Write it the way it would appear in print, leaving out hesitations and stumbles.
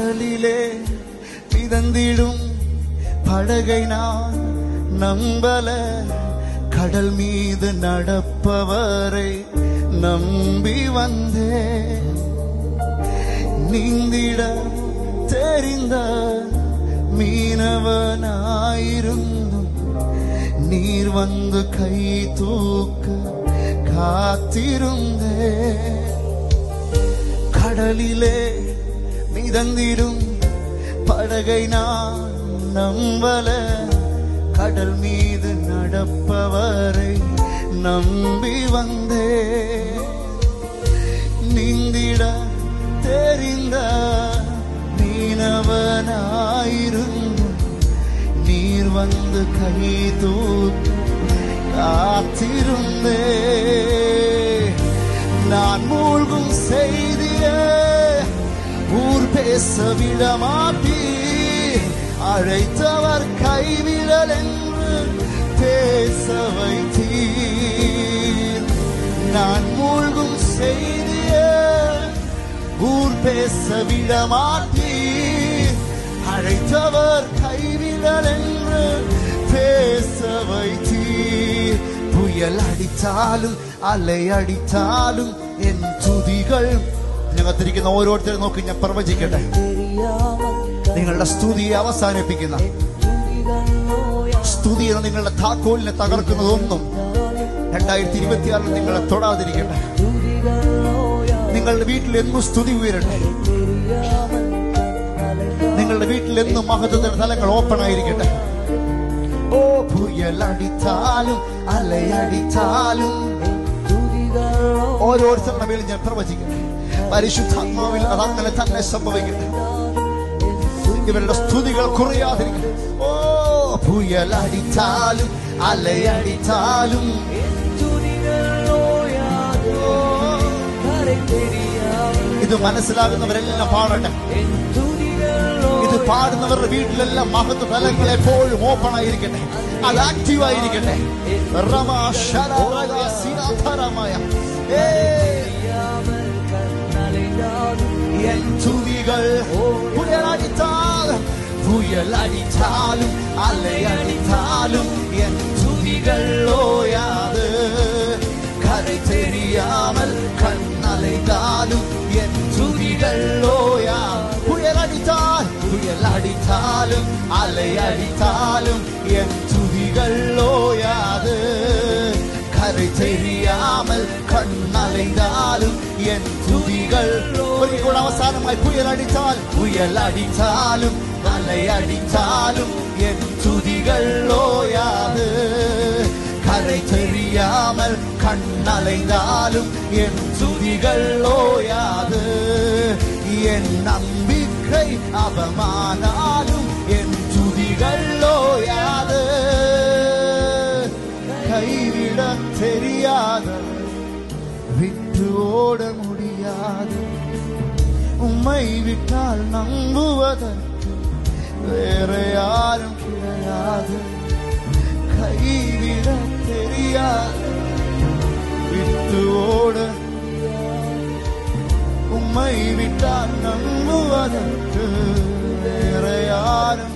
கடலிலே மிதந்திடும் படகை நான் நம்பல, கடல் மீது நடப்பவரை நம்பி வந்தே. நீந்திட தெரிந்த மீனவனாயிருந்தும் நீர் வந்து கை தூக்க காத்திருந்தே. கடலிலே மிதந்திடும் படகை நான் நம்பல, கடல் மீது நடப்பவரை நம்பி வந்தே. நீந்திட தெரிந்த மீனவனாயிருந்தும் நீர் வந்து கை தூக்க காத்திருந்தே. நான் மூழ்கும் செய்திய ஊர் பேச விடமாட்டீ, அழைத்தவர் கைவிடல் என்று பேச வைத்தீர். நான் மூழ்கும் செய்திய ஊர் பேச விடமாட்டீர், அழைத்தவர் கைவிடல் என்று பேச வைத்தீர். புயல் അടിച്ചാലും അലൈ അടിച്ചാലും എൻ സ്തുതികൾ. ഞങ്ങത്തിരിക്കുന്ന ഓരോരുത്തരും നോക്കി ഞാൻ പ്രവചിക്കട്ടെ. നിങ്ങളുടെ സ്തുതിയെ അവസാനിപ്പിക്കുന്ന സ്തുതി എന്ന നിങ്ങളുടെ താക്കോലിനെ തകർക്കുന്നതൊന്നും 2026 നിങ്ങളെ തൊടാതിരിക്കട്ടെ. നിങ്ങളുടെ വീട്ടിൽ എന്നും സ്തുതി ഉയരട്ടെ. നിങ്ങളുടെ വീട്ടിൽ എന്നും മഹത്വത്തിന്റെ തലങ്ങൾ ഓപ്പൺ ആയിരിക്കട്ടെ. ഓ പുയലടിച്ചാലും അലയടിച്ചാലും ഓരോരുത്തരുടെ മേലും ഞാൻ പ്രവചിക്കട്ടെ. പരിശുദ്ധാത്മാവിൽ അതങ്ങനെ തന്നെ സംഭവിക്കട്ടെ. ഇവരുടെ സ്തുതികൾ കുറയാതിരിക്കട്ടെ. ഓ പുയലടിച്ചാലും അലയടിച്ചാലും ഇത് മനസ്സിലാകുന്നവരെല്ലാം പാടട്ടെ. ഇത് പാടുന്നവരുടെ വീട്ടിലെല്ലാം മഹത്വ തലങ്ങൾ എപ്പോഴും ഓപ്പൺ ആയിരിക്കട്ടെ, അത് ആക്റ്റീവ് ആയിരിക്കട്ടെ. തുതികൾ പുയലടിച്ചാലും അലയടിച്ചാലും എൻ തുതികൾ ഓയാത്, കரை தெரியாமல் കണ്ണലൈതാലും എൻ തുതികൾ ഓയാത്. പുയലടിച്ചാലും അലയടിച്ചാലും എൻ തുതികൾ ഓയാത്, കரை தெரியாமல் കണ്ണലൈതാലും എൻ തുതികൾ. ഒരിക്കൽ അവസാനമായി പുയലടിച്ചാലും അലയടിച്ചാലും എൻ തുതികൾ ഓയാത്, കரை தெரியாமல் கண்ணலைந்தாலும் என் துதிகள் ஓயாது. என் நம்பிக்கை அவமானாலும் என் துதிகள் ஓயாது. கைவிட தெரியாத விட்டு ஓட முடியாது, உம்மை விட்டால் நம்புவதற்கு வேற யாரும் கிடையாது. கைவிட தெரியாத விட்டு ஓட, உம்மை விட்டால் நம்புவதற்கு வேற யாரும்